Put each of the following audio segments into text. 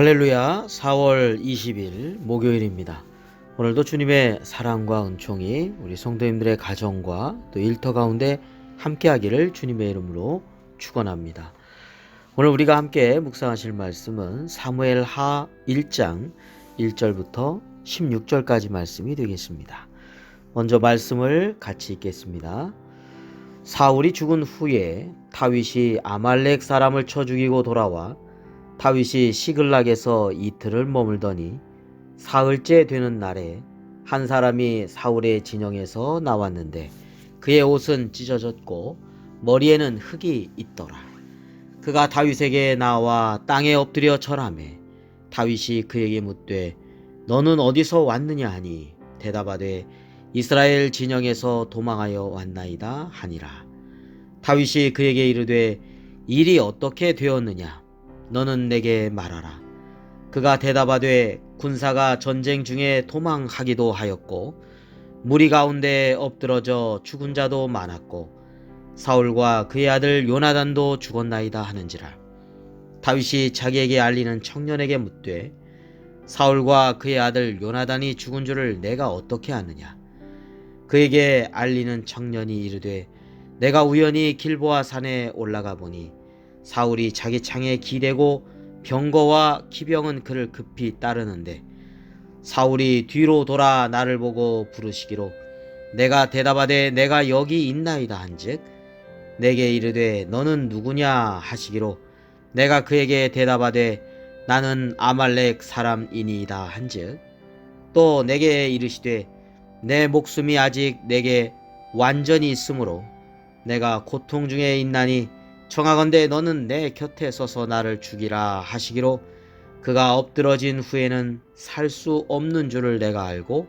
할렐루야. 4월 20일 목요일입니다. 오늘도 주님의 사랑과 은총이 우리 성도님들의 가정과 또 일터 가운데 함께하기를 주님의 이름으로 축원합니다. 오늘 우리가 함께 묵상하실 말씀은 사무엘하 1장 1절부터 16절까지 말씀이 되겠습니다. 먼저 말씀을 같이 읽겠습니다. 사울이 죽은 후에 다윗이 아말렉 사람을 쳐 죽이고 돌아와 다윗이 시글락에서 이틀을 머물더니 사흘째 되는 날에 한 사람이 사울의 진영에서 나왔는데 그의 옷은 찢어졌고 머리에는 흙이 있더라. 그가 다윗에게 나와 땅에 엎드려 절하매 다윗이 그에게 묻되 너는 어디서 왔느냐 하니 대답하되 이스라엘 진영에서 도망하여 왔나이다 하니라. 다윗이 그에게 이르되 일이 어떻게 되었느냐 너는 내게 말하라. 그가 대답하되 군사가 전쟁 중에 도망하기도 하였고 무리 가운데 엎드러져 죽은 자도 많았고 사울과 그의 아들 요나단도 죽었나이다 하는지라. 다윗이 자기에게 알리는 청년에게 묻되 사울과 그의 아들 요나단이 죽은 줄을 내가 어떻게 아느냐. 그에게 알리는 청년이 이르되 내가 우연히 길보아 산에 올라가 보니 사울이 자기 창에 기대고 병거와 기병은 그를 급히 따르는데 사울이 뒤로 돌아 나를 보고 부르시기로 내가 대답하되 내가 여기 있나이다 한즉 내게 이르되 너는 누구냐 하시기로 내가 그에게 대답하되 나는 아말렉 사람이니이다 한즉 또 내게 이르시되 내 목숨이 아직 내게 완전히 있으므로 내가 고통 중에 있나니 청하건대 너는 내 곁에 서서 나를 죽이라 하시기로 그가 엎드러진 후에는 살 수 없는 줄을 내가 알고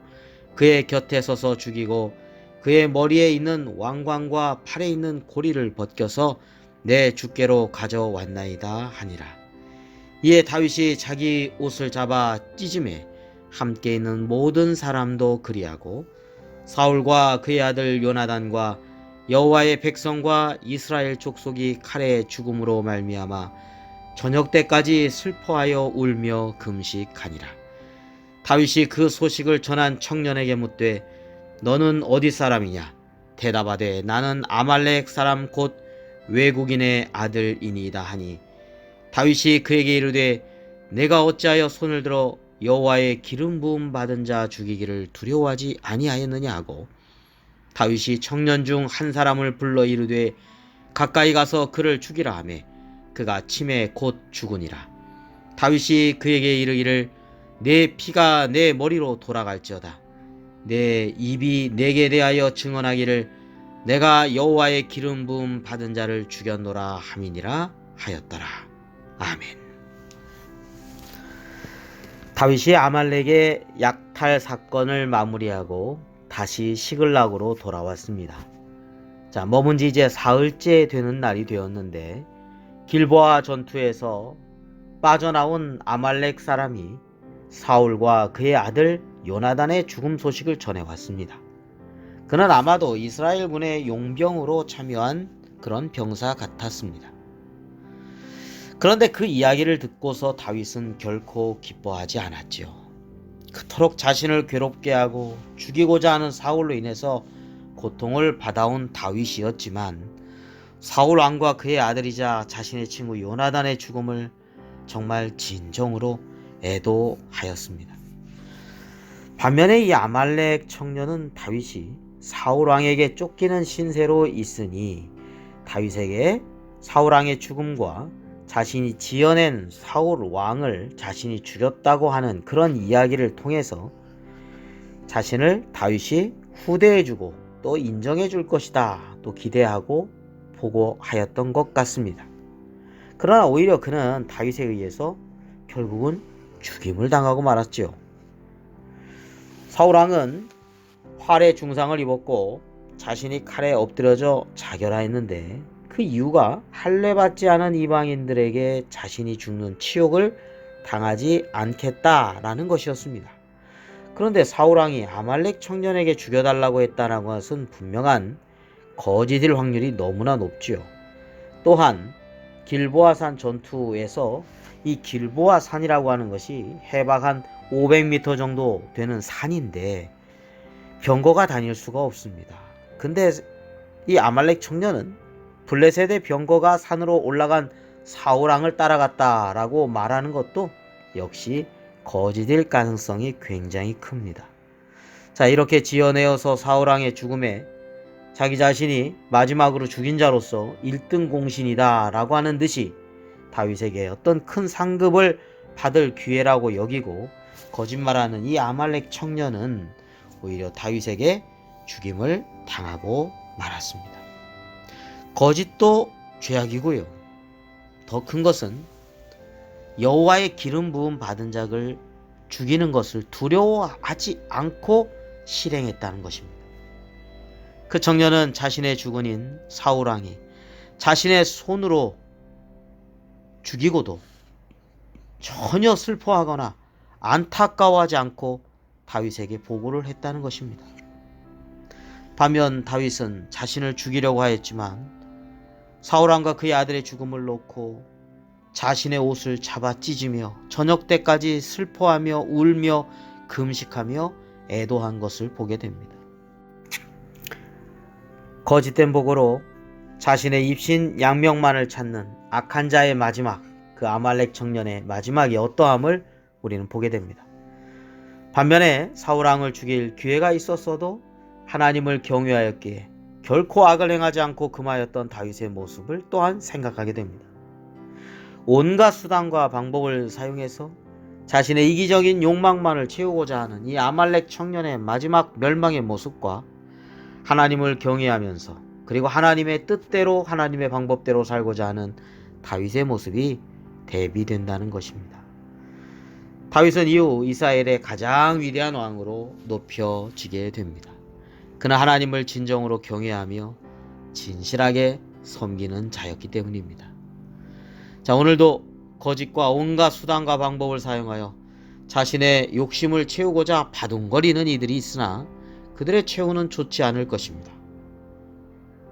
그의 곁에 서서 죽이고 그의 머리에 있는 왕관과 팔에 있는 고리를 벗겨서 내 주께로 가져왔나이다 하니라. 이에 다윗이 자기 옷을 잡아 찢음에 함께 있는 모든 사람도 그리하고 사울과 그의 아들 요나단과 여호와의 백성과 이스라엘 족속이 칼에 죽음으로 말미암아 저녁 때까지 슬퍼하여 울며 금식하니라. 다윗이 그 소식을 전한 청년에게 묻되 너는 어디 사람이냐. 대답하되 나는 아말렉 사람 곧 외국인의 아들이니이다 하니 다윗이 그에게 이르되 내가 어찌하여 손을 들어 여호와의 기름 부음 받은 자 죽이기를 두려워하지 아니하였느냐 하고 다윗이 청년 중 한 사람을 불러 이르되 가까이 가서 그를 죽이라 하매 그가 침에 곧 죽으니라. 다윗이 그에게 이르기를 내 피가 내 머리로 돌아갈지어다. 내 입이 내게 대하여 증언하기를 내가 여호와의 기름 부음 받은 자를 죽였노라 함이니라 하였더라. 아멘. 다윗이 아말렉의 약탈 사건을 마무리하고 다시 시글락으로 돌아왔습니다. 자, 머문 지 이제 사흘째 되는 날이 되었는데 길보아 전투에서 빠져나온 아말렉 사람이 사울과 그의 아들 요나단의 죽음 소식을 전해왔습니다. 그는 아마도 이스라엘군의 용병으로 참여한 그런 병사 같았습니다. 그런데 그 이야기를 듣고서 다윗은 결코 기뻐하지 않았지요. 그토록 자신을 괴롭게 하고 죽이고자 하는 사울로 인해서 고통을 받아온 다윗이었지만 사울 왕과 그의 아들이자 자신의 친구 요나단의 죽음을 정말 진정으로 애도하였습니다. 반면에 이 아말렉 청년은 다윗이 사울 왕에게 쫓기는 신세로 있으니 다윗에게 사울 왕의 죽음과 자신이 지어낸 사울 왕을 자신이 죽였다고 하는 그런 이야기를 통해서 자신을 다윗이 후대해주고 또 인정해줄 것이다 또 기대하고 보고하였던 것 같습니다. 그러나 오히려 그는 다윗에 의해서 결국은 죽임을 당하고 말았지요. 사울 왕은 활에 중상을 입었고 자신이 칼에 엎드려져 자결하였는데 그 이유가 할례받지 않은 이방인들에게 자신이 죽는 치욕을 당하지 않겠다라는 것이었습니다. 그런데 사울왕이 아말렉 청년에게 죽여달라고 했다는 것은 분명한 거짓일 확률이 너무나 높지요. 또한 길보아산 전투에서 이 길보아산이라고 하는 것이 해발 한 500m 정도 되는 산인데 병거가 다닐 수가 없습니다. 근데 이 아말렉 청년은 블레셋의 병거가 산으로 올라간 사울왕을 따라갔다라고 말하는 것도 역시 거짓일 가능성이 굉장히 큽니다. 자, 이렇게 지어내어서 사울왕의 죽음에 자기 자신이 마지막으로 죽인 자로서 1등 공신이다 라고 하는 듯이 다윗에게 어떤 큰 상급을 받을 기회라고 여기고 거짓말하는 이 아말렉 청년은 오히려 다윗에게 죽임을 당하고 말았습니다. 거짓도 죄악이고요. 더 큰 것은 여호와의 기름 부음 받은 자를 죽이는 것을 두려워하지 않고 실행했다는 것입니다. 그 청년은 자신의 주군인 사울왕이 자신의 손으로 죽이고도 전혀 슬퍼하거나 안타까워하지 않고 다윗에게 보고를 했다는 것입니다. 반면 다윗은 자신을 죽이려고 하였지만 사울왕과 그의 아들의 죽음을 놓고 자신의 옷을 잡아 찢으며 저녁 때까지 슬퍼하며 울며 금식하며 애도한 것을 보게 됩니다. 거짓된 보고로 자신의 입신 양명만을 찾는 악한 자의 마지막, 그 아말렉 청년의 마지막이 어떠함을 우리는 보게 됩니다. 반면에 사울왕을 죽일 기회가 있었어도 하나님을 경외하였기에 결코 악을 행하지 않고 금하였던 다윗의 모습을 또한 생각하게 됩니다. 온갖 수단과 방법을 사용해서 자신의 이기적인 욕망만을 채우고자 하는 이 아말렉 청년의 마지막 멸망의 모습과 하나님을 경외하면서 그리고 하나님의 뜻대로 하나님의 방법대로 살고자 하는 다윗의 모습이 대비된다는 것입니다. 다윗은 이후 이스라엘의 가장 위대한 왕으로 높여지게 됩니다. 그는 하나님을 진정으로 경외하며 진실하게 섬기는 자였기 때문입니다. 자, 오늘도 거짓과 온갖 수단과 방법을 사용하여 자신의 욕심을 채우고자 바둥거리는 이들이 있으나 그들의 최후는 좋지 않을 것입니다.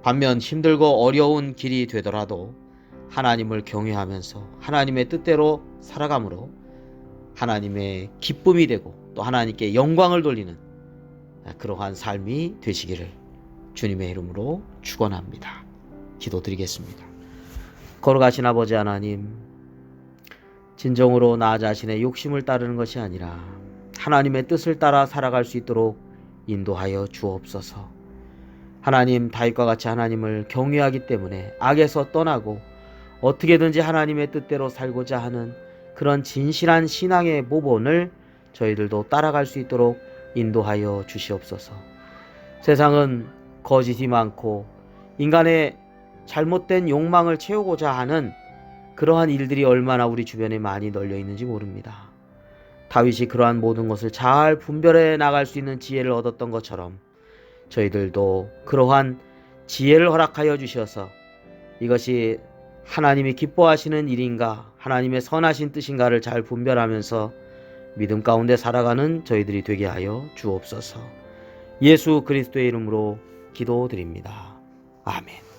반면 힘들고 어려운 길이 되더라도 하나님을 경외하면서 하나님의 뜻대로 살아감으로 하나님의 기쁨이 되고 또 하나님께 영광을 돌리는 그러한 삶이 되시기를 주님의 이름으로 축원합니다. 기도드리겠습니다. 걸어가신 아버지 하나님, 진정으로 나 자신의 욕심을 따르는 것이 아니라 하나님의 뜻을 따라 살아갈 수 있도록 인도하여 주옵소서. 하나님, 다윗과 같이 하나님을 경외하기 때문에 악에서 떠나고 어떻게든지 하나님의 뜻대로 살고자 하는 그런 진실한 신앙의 모본을 저희들도 따라갈 수 있도록 인도하여 주시옵소서. 세상은 거짓이 많고 인간의 잘못된 욕망을 채우고자 하는 그러한 일들이 얼마나 우리 주변에 많이 널려 있는지 모릅니다. 다윗이 그러한 모든 것을 잘 분별해 나갈 수 있는 지혜를 얻었던 것처럼 저희들도 그러한 지혜를 허락하여 주셔서 이것이 하나님이 기뻐하시는 일인가, 하나님의 선하신 뜻인가를 잘 분별하면서 믿음 가운데 살아가는 저희들이 되게 하여 주옵소서. 예수 그리스도의 이름으로 기도드립니다. 아멘.